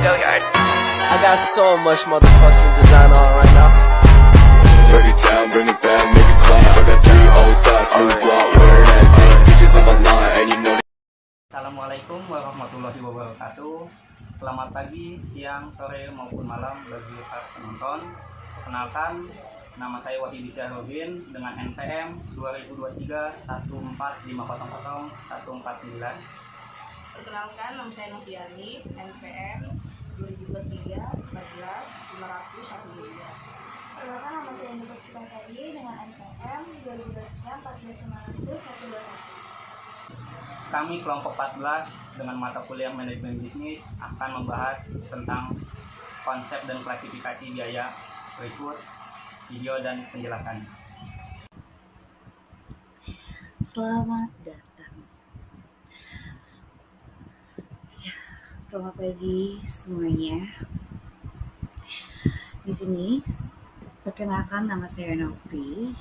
I got so much motherfucking design on right now. Break it down, bring it back, make it clap. I got 3 old thoughts, new block, where that day. Bitches on my line, and you know. Assalamualaikum warahmatullahi wabarakatuh. Selamat pagi, siang, sore maupun malam bagi para penonton. Perkenalkan, nama saya Wahidi Syahrudin dengan NPM 2023 14500 149. Perkenalkan, nama saya Noviani, NPM 2023 14 501. Perkenalkan, nama saya Indra Puspasari dengan NPM 2023 14 500 121. Kami kelompok 14 dengan mata kuliah manajemen bisnis akan membahas tentang konsep dan klasifikasi biaya. Berikut video dan penjelasannya. Selamat datang. Selamat pagi semuanya. Di sini perkenalkan, nama saya Novi.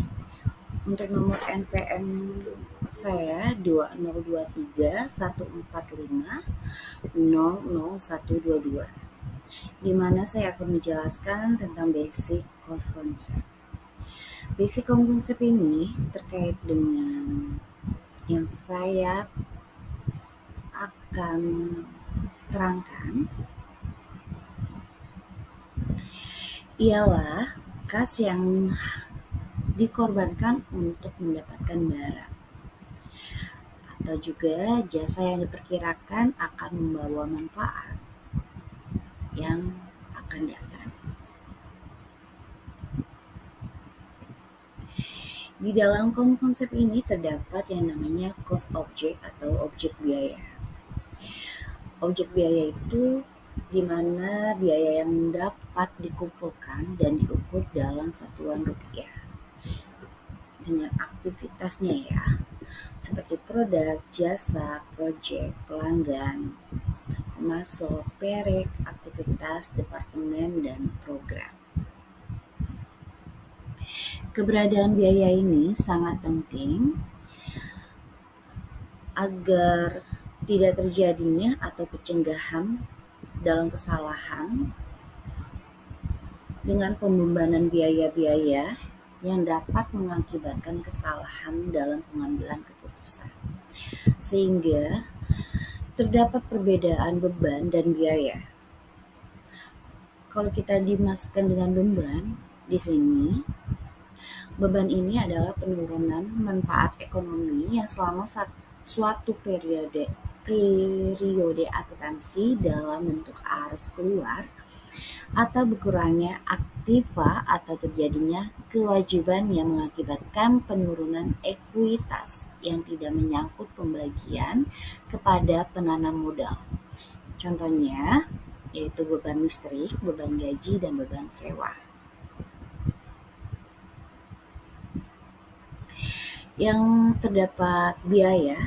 Untuk nomor NPM saya 2023 145 00122, di mana saya akan menjelaskan tentang basic cost concept. Basic cost concept ini terkait dengan yang saya akan terangkan ialah kas yang dikorbankan untuk mendapatkan barang, atau juga jasa yang diperkirakan akan membawa manfaat yang akan datang. Di dalam konsep ini terdapat yang namanya cost object atau objek biaya. Objek biaya itu di mana biaya yang dapat dikumpulkan dan diukur dalam satuan rupiah dengan aktivitasnya ya, seperti produk, jasa, proyek, pelanggan, pemasok, perek, aktivitas, departemen, dan program. Keberadaan biaya ini sangat penting agar tidak terjadinya atau pencegahan dalam kesalahan dengan pembebanan biaya-biaya yang dapat mengakibatkan kesalahan dalam pengambilan keputusan, sehingga terdapat perbedaan beban dan biaya. Kalau kita dimasukkan dengan beban, di sini beban ini adalah penurunan manfaat ekonomi yang selama suatu periode akuntansi dalam bentuk arus keluar atau berkurangnya aktiva atau terjadinya kewajiban yang mengakibatkan penurunan ekuitas yang tidak menyangkut pembagian kepada penanam modal. Contohnya yaitu beban listrik, beban gaji, dan beban sewa. Yang terdapat biaya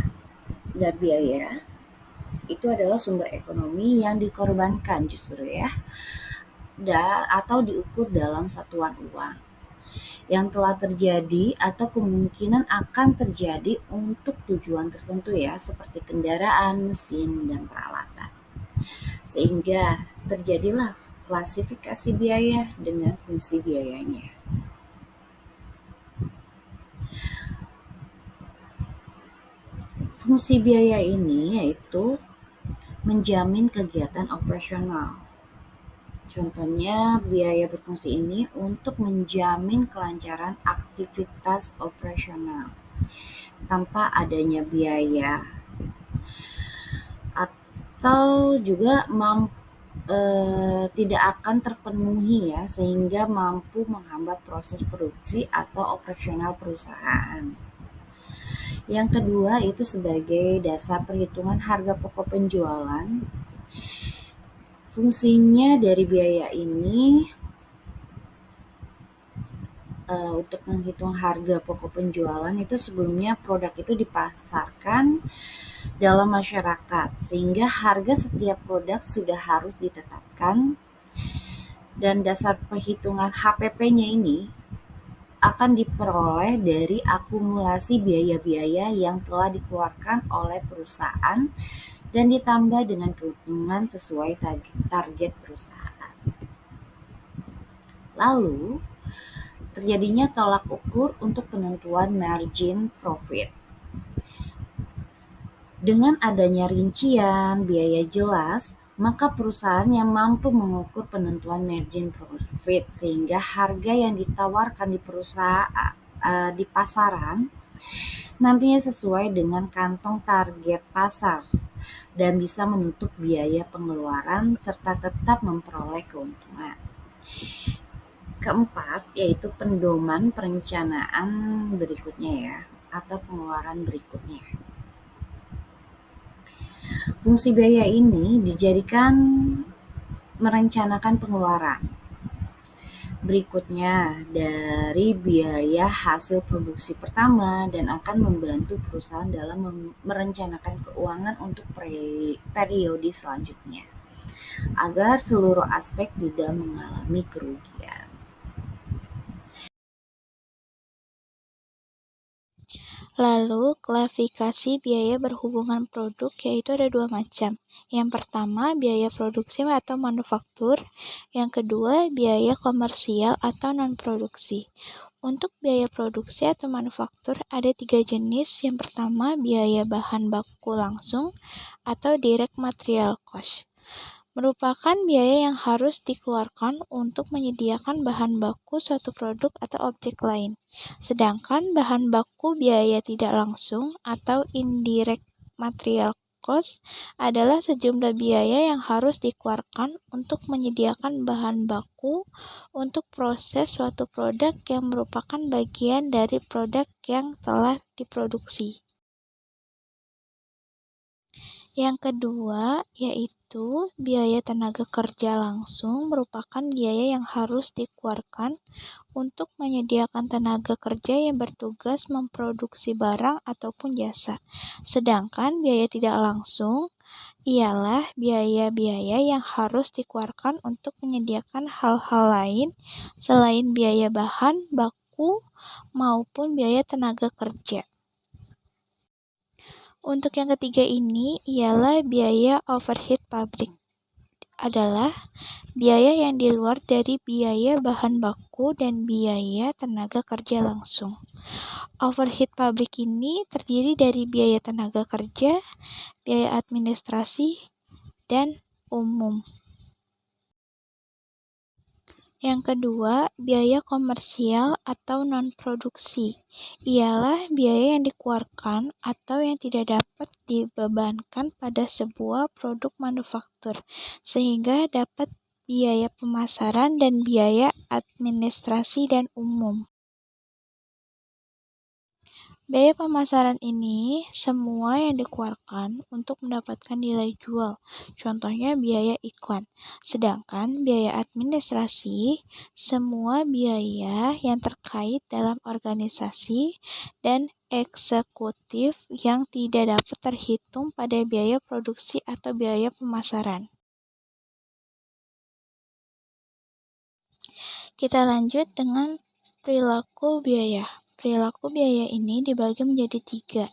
itu adalah sumber ekonomi yang dikorbankan justru ya, atau diukur dalam satuan uang yang telah terjadi atau kemungkinan akan terjadi untuk tujuan tertentu ya, seperti kendaraan, mesin, dan peralatan. Sehingga terjadilah klasifikasi biaya dengan fungsi biayanya. Fungsi biaya ini yaitu menjamin kegiatan operasional. Contohnya, biaya berfungsi ini untuk menjamin kelancaran aktivitas operasional tanpa adanya biaya, atau juga tidak akan terpenuhi ya, sehingga mampu menghambat proses produksi atau operasional perusahaan. Yang kedua itu sebagai dasar perhitungan harga pokok penjualan. Fungsinya dari biaya ini untuk menghitung harga pokok penjualan itu sebelumnya produk itu dipasarkan dalam masyarakat, sehingga harga setiap produk sudah harus ditetapkan, dan dasar perhitungan HPP-nya ini akan diperoleh dari akumulasi biaya-biaya yang telah dikeluarkan oleh perusahaan dan ditambah dengan keuntungan sesuai target perusahaan. Lalu, terjadinya tolak ukur untuk penentuan margin profit. Dengan adanya rincian biaya jelas, maka perusahaan yang mampu mengukur penentuan margin profit sehingga harga yang ditawarkan di pasaran nantinya sesuai dengan kantong target pasar dan bisa menutup biaya pengeluaran serta tetap memperoleh keuntungan. Keempat, yaitu pedoman perencanaan berikutnya ya, atau pengeluaran berikutnya. Fungsi biaya ini dijadikan merencanakan pengeluaran berikutnya dari biaya hasil produksi pertama dan akan membantu perusahaan dalam merencanakan keuangan untuk periode selanjutnya agar seluruh aspek tidak mengalami kerugian. Lalu, klasifikasi biaya berhubungan produk yaitu ada dua macam. Yang pertama, biaya produksi atau manufaktur. Yang kedua, biaya komersial atau non-produksi. Untuk biaya produksi atau manufaktur ada 3 jenis. Yang pertama, biaya bahan baku langsung atau direct material cost. Merupakan biaya yang harus dikeluarkan untuk menyediakan bahan baku suatu produk atau objek lain. Sedangkan bahan baku biaya tidak langsung atau indirect material cost adalah sejumlah biaya yang harus dikeluarkan untuk menyediakan bahan baku untuk proses suatu produk yang merupakan bagian dari produk yang telah diproduksi. Yang kedua, yaitu biaya tenaga kerja langsung merupakan biaya yang harus dikeluarkan untuk menyediakan tenaga kerja yang bertugas memproduksi barang ataupun jasa. Sedangkan biaya tidak langsung ialah biaya-biaya yang harus dikeluarkan untuk menyediakan hal-hal lain selain biaya bahan baku maupun biaya tenaga kerja. Untuk yang ketiga ini ialah biaya overhead pabrik. Adalah biaya yang di luar dari biaya bahan baku dan biaya tenaga kerja langsung. Overhead pabrik ini terdiri dari biaya tenaga kerja, biaya administrasi, dan umum. Yang kedua, biaya komersial atau non-produksi. Ialah biaya yang dikeluarkan atau yang tidak dapat dibebankan pada sebuah produk manufaktur, sehingga dapat biaya pemasaran dan biaya administrasi dan umum. Biaya pemasaran ini semua yang dikeluarkan untuk mendapatkan nilai jual, contohnya biaya iklan. Sedangkan biaya administrasi, semua biaya yang terkait dalam organisasi dan eksekutif yang tidak dapat terhitung pada biaya produksi atau biaya pemasaran. Kita lanjut dengan perilaku biaya. Perilaku biaya ini dibagi menjadi 3,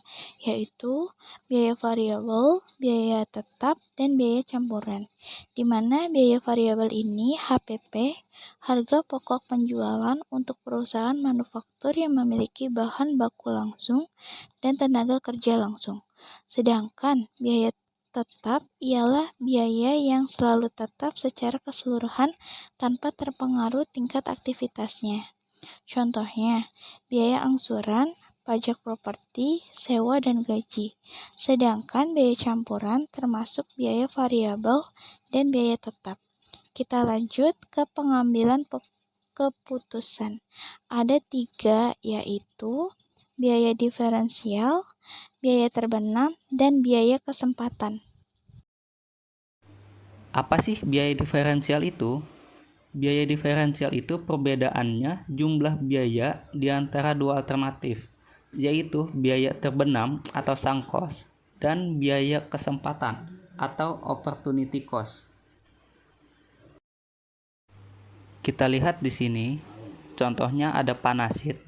yaitu biaya variabel, biaya tetap, dan biaya campuran. Di mana biaya variabel ini HPP, harga pokok penjualan untuk perusahaan manufaktur yang memiliki bahan baku langsung dan tenaga kerja langsung. Sedangkan biaya tetap ialah biaya yang selalu tetap secara keseluruhan tanpa terpengaruh tingkat aktivitasnya. Contohnya, biaya angsuran, pajak properti, sewa, dan gaji. Sedangkan biaya campuran termasuk biaya variabel dan biaya tetap. Kita lanjut ke pengambilan keputusan. Ada 3, yaitu biaya diferensial, biaya terbenam, dan biaya kesempatan. Apa sih biaya diferensial itu? Biaya diferensial itu perbedaannya jumlah biaya di antara dua alternatif, yaitu biaya terbenam atau sunk cost dan biaya kesempatan atau opportunity cost. Kita lihat di sini, contohnya ada Panasit.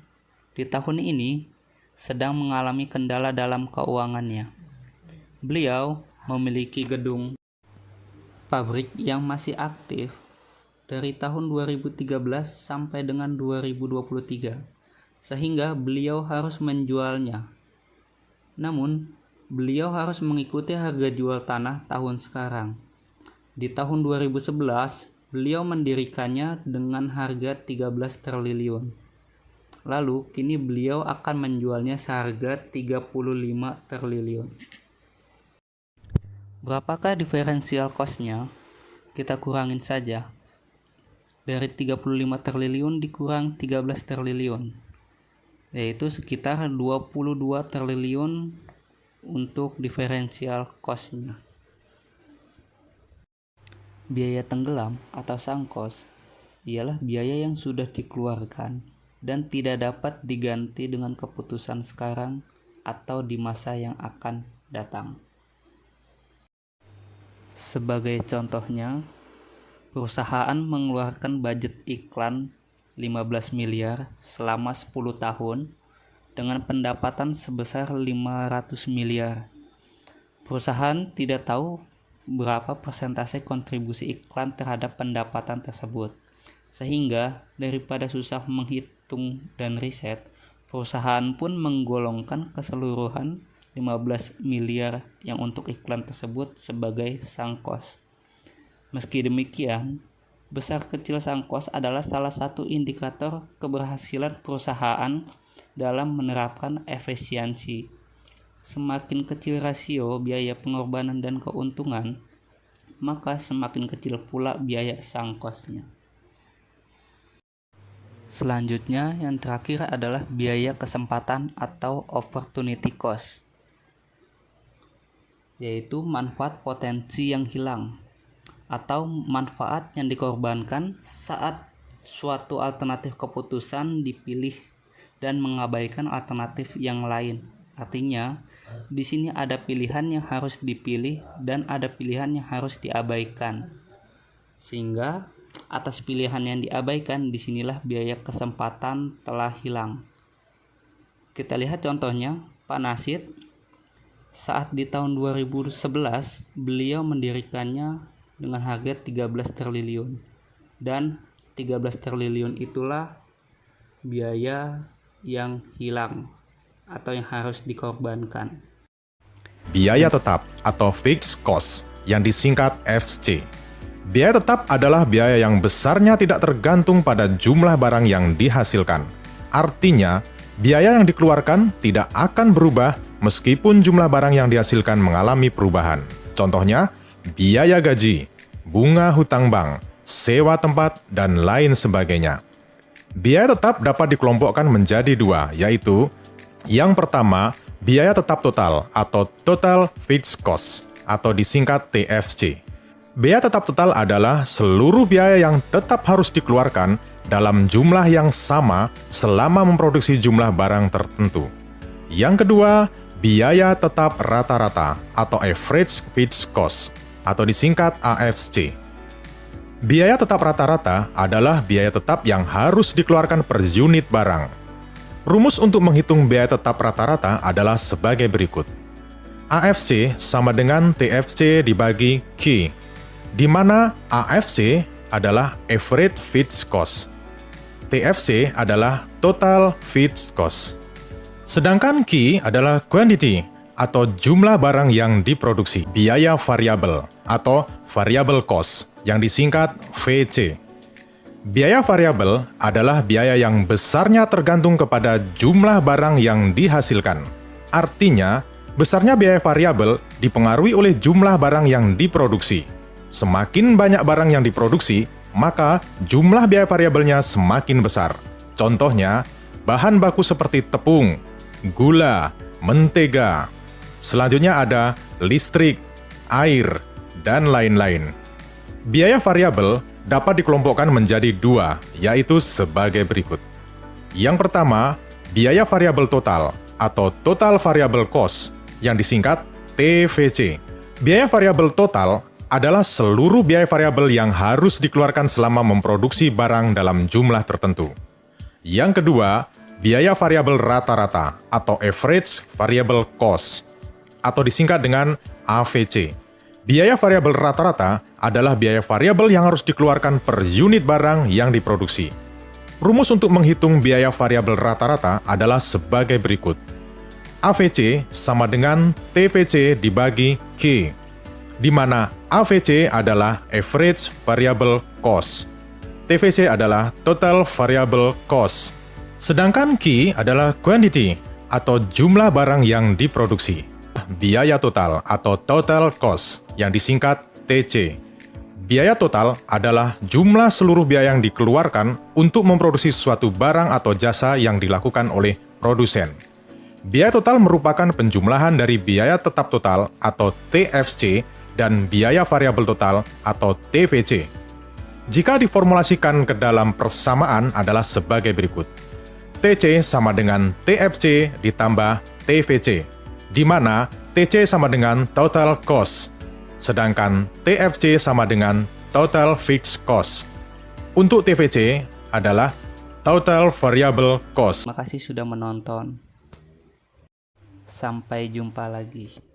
Di tahun ini sedang mengalami kendala dalam keuangannya. Beliau memiliki gedung pabrik yang masih aktif dari tahun 2013 sampai dengan 2023, sehingga beliau harus menjualnya. Namun, beliau harus mengikuti harga jual tanah tahun sekarang. Di tahun 2011, beliau mendirikannya dengan harga 13 triliun. Lalu, kini beliau akan menjualnya seharga 35 triliun. Berapakah diferensial cost-nya? Kita kurangin saja. Dari 35 triliun dikurang 13 triliun, yaitu sekitar 22 triliun untuk diferensial cost-nya. Biaya tenggelam atau sunk cost ialah biaya yang sudah dikeluarkan dan tidak dapat diganti dengan keputusan sekarang atau di masa yang akan datang. Sebagai contohnya, perusahaan mengeluarkan budget iklan 15 miliar selama 10 tahun dengan pendapatan sebesar 500 miliar. Perusahaan tidak tahu berapa persentase kontribusi iklan terhadap pendapatan tersebut. Sehingga daripada susah menghitung dan riset, perusahaan pun menggolongkan keseluruhan 15 miliar yang untuk iklan tersebut sebagai sunk cost. Meski demikian, besar kecil sunk cost adalah salah satu indikator keberhasilan perusahaan dalam menerapkan efisiensi. Semakin kecil rasio biaya pengorbanan dan keuntungan, maka semakin kecil pula biaya sunk cost-nya. Selanjutnya, yang terakhir adalah biaya kesempatan atau opportunity cost, yaitu manfaat potensi yang hilang atau manfaat yang dikorbankan saat suatu alternatif keputusan dipilih dan mengabaikan alternatif yang lain. Artinya, di sini ada pilihan yang harus dipilih dan ada pilihan yang harus diabaikan. Sehingga atas pilihan yang diabaikan, disinilah biaya kesempatan telah hilang. Kita lihat contohnya, Pak Nasid. Saat di tahun 2011, beliau mendirikannya dengan harga 13 triliun. Dan 13 triliun itulah biaya yang hilang atau yang harus dikorbankan. Biaya tetap atau fixed cost yang disingkat FC. Biaya tetap adalah biaya yang besarnya tidak tergantung pada jumlah barang yang dihasilkan. Artinya, biaya yang dikeluarkan tidak akan berubah meskipun jumlah barang yang dihasilkan mengalami perubahan. Contohnya, biaya gaji, bunga hutang bank, sewa tempat, dan lain sebagainya. Biaya tetap dapat dikelompokkan menjadi dua, yaitu yang pertama, biaya tetap total atau total fixed cost atau disingkat TFC. Biaya tetap total adalah seluruh biaya yang tetap harus dikeluarkan dalam jumlah yang sama selama memproduksi jumlah barang tertentu. Yang kedua, biaya tetap rata-rata atau average fixed cost atau disingkat AFC. Biaya tetap rata-rata adalah biaya tetap yang harus dikeluarkan per unit barang. Rumus untuk menghitung biaya tetap rata-rata adalah sebagai berikut. AFC sama dengan TFC dibagi Q, di mana AFC adalah average fixed cost. TFC adalah total fixed cost. Sedangkan Q adalah quantity atau jumlah barang yang diproduksi. Biaya variabel atau variable cost yang disingkat VC. Biaya variabel adalah biaya yang besarnya tergantung kepada jumlah barang yang dihasilkan. Artinya, besarnya biaya variabel dipengaruhi oleh jumlah barang yang diproduksi. Semakin banyak barang yang diproduksi, maka jumlah biaya variabelnya semakin besar. Contohnya, bahan baku seperti tepung, gula, mentega. Selanjutnya ada listrik, air, dan lain-lain. Biaya variabel dapat dikelompokkan menjadi dua, yaitu sebagai berikut. Yang pertama, biaya variabel total atau total variable cost yang disingkat TVC. Biaya variabel total adalah seluruh biaya variabel yang harus dikeluarkan selama memproduksi barang dalam jumlah tertentu. Yang kedua, biaya variabel rata-rata atau average variable cost atau disingkat dengan AVC. Biaya variabel rata-rata adalah biaya variabel yang harus dikeluarkan per unit barang yang diproduksi. Rumus untuk menghitung biaya variabel rata-rata adalah sebagai berikut. AVC sama dengan TVC dibagi Q, di mana AVC adalah average variable cost, TVC adalah total variable cost, sedangkan Q adalah quantity atau jumlah barang yang diproduksi. Biaya total atau total cost yang disingkat TC. Biaya total adalah jumlah seluruh biaya yang dikeluarkan untuk memproduksi suatu barang atau jasa yang dilakukan oleh produsen. Biaya total merupakan penjumlahan dari biaya tetap total atau TFC dan biaya variabel total atau TVC. Jika diformulasikan ke dalam persamaan adalah sebagai berikut. TC sama dengan TFC ditambah TVC, di mana TC sama dengan total cost, sedangkan TFC sama dengan total fixed cost. Untuk TVC adalah total variable cost. Makasih sudah menonton. Sampai jumpa lagi.